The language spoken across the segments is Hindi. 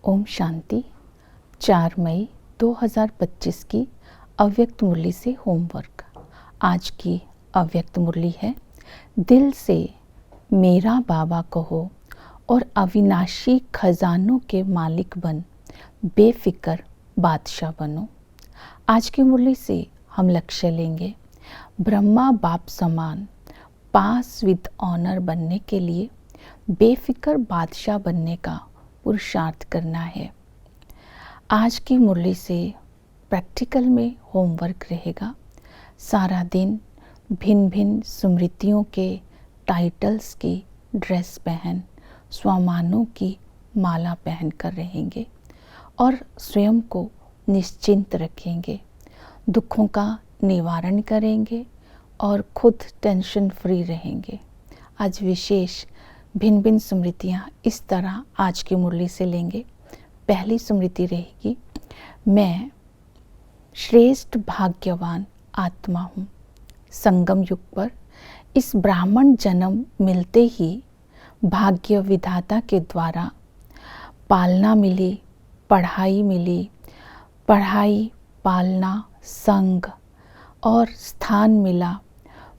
ओम शांति। 4 मई 2025 की अव्यक्त मुरली से होमवर्क। आज की अव्यक्त मुरली है, दिल से मेरा बाबा कहो और अविनाशी खजानों के मालिक बन, बेफिक्र बादशाह बनो। आज की मुरली से हम लक्ष्य लेंगे, ब्रह्मा बाप समान पास विद ऑनर बनने के लिए बेफिक्र बादशाह बनने का पुरुषार्थ करना है। आज की मुरली से प्रैक्टिकल में होमवर्क रहेगा। सारा दिन भिन्न भिन्न स्मृतियों के टाइटल्स की ड्रेस पहन, स्वमानों की माला पहन कर रहेंगे और स्वयं को निश्चिंत रखेंगे, दुखों का निवारण करेंगे और खुद टेंशन फ्री रहेंगे। आज विशेष भिन्न भिन्न स्मृतियाँ इस तरह आज की मुरली से लेंगे। पहली स्मृति रहेगी, मैं श्रेष्ठ भाग्यवान आत्मा हूँ। संगम युग पर इस ब्राह्मण जन्म मिलते ही भाग्य विधाता के द्वारा पालना मिली, पढ़ाई पालना, संग और स्थान मिला।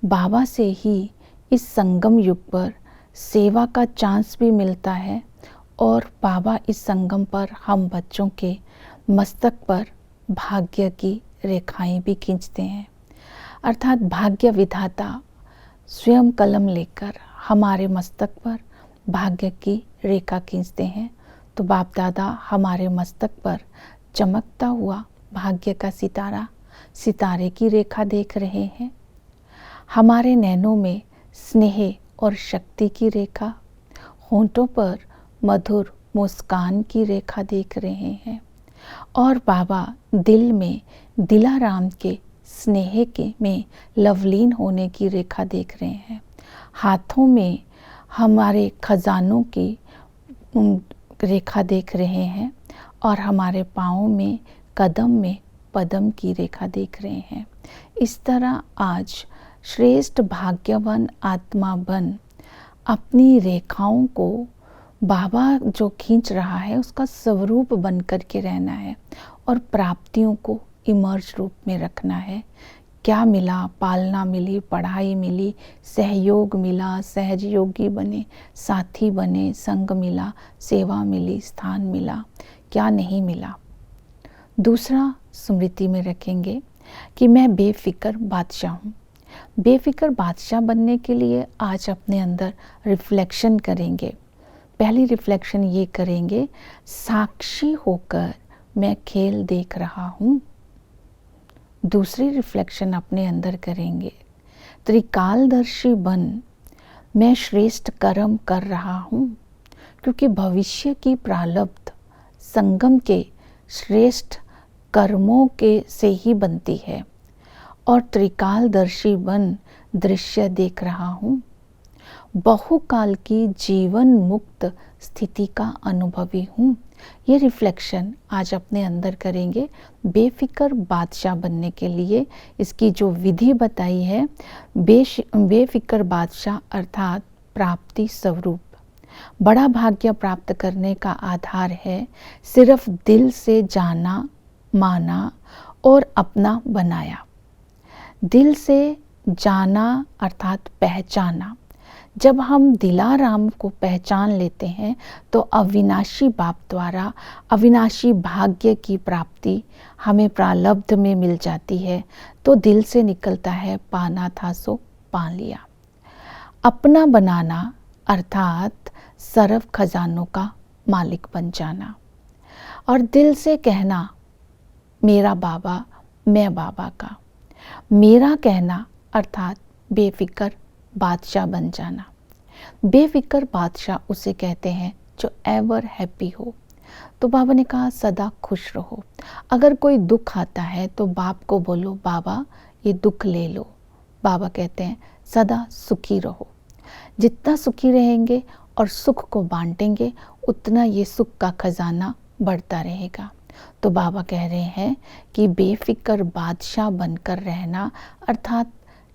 बाबा से ही इस संगम युग पर सेवा का चांस भी मिलता है और बाबा इस संगम पर हम बच्चों के मस्तक पर भाग्य की रेखाएं भी खींचते हैं। अर्थात भाग्य विधाता स्वयं कलम लेकर हमारे मस्तक पर भाग्य की रेखा खींचते हैं। तो बाप दादा हमारे मस्तक पर चमकता हुआ भाग्य का सितारे की रेखा देख रहे हैं। हमारे नैनों में स्नेह और शक्ति की रेखा, होंठों पर मधुर मुस्कान की रेखा देख रहे हैं और बाबा दिल में दिलाराम के स्नेह के में लवलीन होने की रेखा देख रहे हैं। हाथों में हमारे खजानों की रेखा देख रहे हैं और हमारे पाँवों में कदम में पदम की रेखा देख रहे हैं। इस तरह आज श्रेष्ठ भाग्यवान आत्मा बन अपनी रेखाओं को बाबा जो खींच रहा है उसका स्वरूप बन कर के रहना है और प्राप्तियों को इमर्ज रूप में रखना है। क्या मिला? पालना मिली, पढ़ाई मिली, सहयोग मिला, सहयोगी बने, साथी बने, संग मिला, सेवा मिली, स्थान मिला, क्या नहीं मिला। दूसरा स्मृति में रखेंगे कि मैं बेफिक्र बादशाह हूँ। बेफिक्र बादशाह बनने के लिए आज अपने अंदर रिफ्लेक्शन करेंगे। पहली रिफ्लेक्शन ये करेंगे, साक्षी होकर मैं खेल देख रहा हूँ। दूसरी रिफ्लेक्शन अपने अंदर करेंगे, त्रिकालदर्शी बन मैं श्रेष्ठ कर्म कर रहा हूँ, क्योंकि भविष्य की प्रारब्ध संगम के श्रेष्ठ कर्मों के से ही बनती है। और त्रिकालदर्शी बन दृश्य देख रहा हूँ, बहुकाल की जीवन मुक्त स्थिति का अनुभवी हूँ। ये रिफ्लेक्शन आज अपने अंदर करेंगे बेफिक्र बादशाह बनने के लिए। इसकी जो विधि बताई है, बेफिक्र बादशाह अर्थात प्राप्ति स्वरूप। बड़ा भाग्य प्राप्त करने का आधार है सिर्फ दिल से जाना, माना और अपना बनाया। दिल से जाना अर्थात पहचाना। जब हम दिलाराम को पहचान लेते हैं तो अविनाशी बाप द्वारा अविनाशी भाग्य की प्राप्ति हमें प्रारब्ध में मिल जाती है। तो दिल से निकलता है, पाना था सो पा लिया। अपना बनाना अर्थात सर्व खजानों का मालिक बन जाना और दिल से कहना, मेरा बाबा, मैं बाबा का। मेरा कहना अर्थात बेफिक्र बादशाह बन जाना। बेफिक्र बादशाह उसे कहते हैं जो एवर हैप्पी हो। तो बाबा ने कहा सदा खुश रहो। अगर कोई दुख आता है तो बाप को बोलो, बाबा ये दुख ले लो। बाबा कहते हैं सदा सुखी रहो। जितना सुखी रहेंगे और सुख को बांटेंगे उतना ये सुख का खजाना बढ़ता रहेगा। तो बाबा कह रहे हैं कि बेफिक्र बादशाह बनकर रहना अर्थात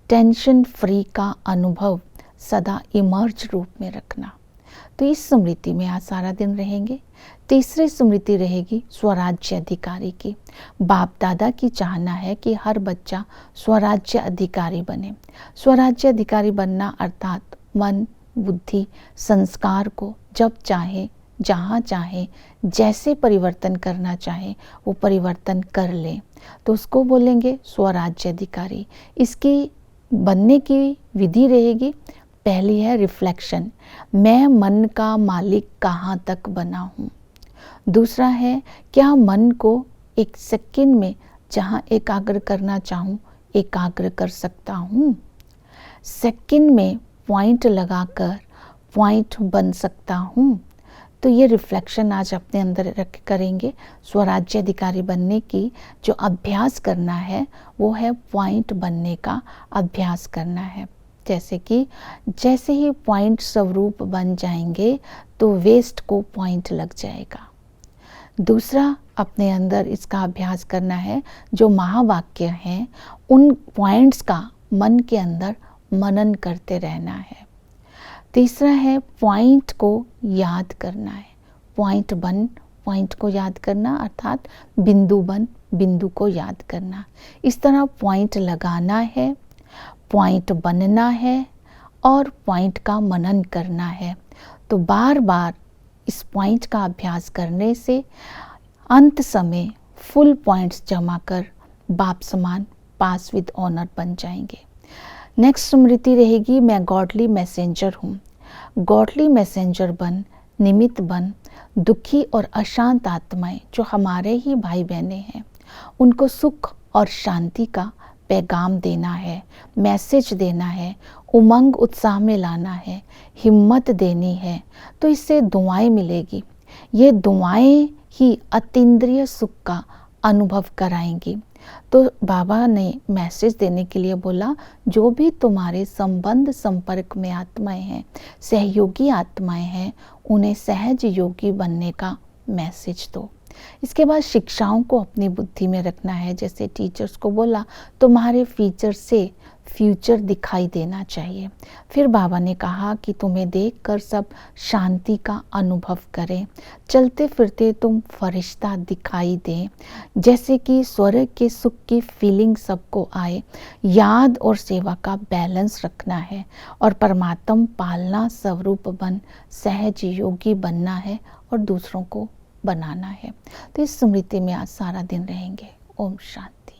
टेंशन फ्री का अनुभव सदा इमर्ज रूप में रखना। तो इस स्मृति में आज सारा दिन रहेंगे। तीसरी स्मृति रहेगी स्वराज्य अधिकारी की। बाप दादा की चाहना है कि हर बच्चा स्वराज्य अधिकारी बने। स्वराज्य अधिकारी बनना अर्थात मन, बुद्धि, संस्कार को जब चाहे, जहाँ चाहे, जैसे परिवर्तन करना चाहे वो परिवर्तन कर ले, तो उसको बोलेंगे स्वराज्य अधिकारी। इसकी बनने की विधि रहेगी, पहली है रिफ्लेक्शन, मैं मन का मालिक कहाँ तक बना हूँ। दूसरा है, क्या मन को एक सेकंड में जहाँ एकाग्र करना चाहूँ एकाग्र कर सकता हूँ। सेकंड में पॉइंट लगाकर पॉइंट बन सकता हूँ। तो ये रिफ्लेक्शन आज अपने अंदर रख करेंगे। स्वराज्य अधिकारी बनने की जो अभ्यास करना है वो है पॉइंट बनने का अभ्यास करना है। जैसे ही पॉइंट स्वरूप बन जाएंगे तो वेस्ट को पॉइंट लग जाएगा। दूसरा अपने अंदर इसका अभ्यास करना है, जो महावाक्य हैं उन पॉइंट्स का मन के अंदर मनन करते रहना है। तीसरा है पॉइंट को याद करना है, पॉइंट बन पॉइंट को याद करना, अर्थात बिंदु बन बिंदु को याद करना। इस तरह पॉइंट लगाना है, पॉइंट बनना है और पॉइंट का मनन करना है। तो बार बार इस पॉइंट का अभ्यास करने से अंत समय फुल पॉइंट्स जमा कर बाप समान पास विद ऑनर बन जाएंगे। नेक्स्ट स्मृति रहेगी, मैं गॉडली मैसेंजर हूँ। गॉडली मैसेंजर बन, निमित्त बन, दुखी और अशांत आत्माएं जो हमारे ही भाई बहने हैं उनको सुख और शांति का पैगाम देना है, मैसेज देना है, उमंग उत्साह में लाना है, हिम्मत देनी है। तो इससे दुआएं मिलेगी। ये दुआएं ही अतीन्द्रिय सुख का अनुभव कराएंगी। तो बाबा ने मैसेज देने के लिए बोला, जो भी तुम्हारे संबंध संपर्क में आत्माएं हैं, सहयोगी आत्माएं हैं, उन्हें सहज योगी बनने का मैसेज दो। इसके बाद शिक्षाओं को अपनी बुद्धि में रखना है। जैसे टीचर्स को बोला, तुम्हारे फीचर से फ्यूचर दिखाई देना चाहिए। फिर बाबा ने कहा कि तुम्हें देखकर सब शांति का अनुभव करें, चलते फिरते तुम फरिश्ता दिखाई दें, जैसे कि स्वर्ग के सुख की फीलिंग सबको आए। याद और सेवा का बैलेंस रखना है और परमात्मा पालना स्वरूप बन सहज योगी बनना है और दूसरों को बनाना है। तो इस स्मृति में आज सारा दिन रहेंगे। ओम शांति।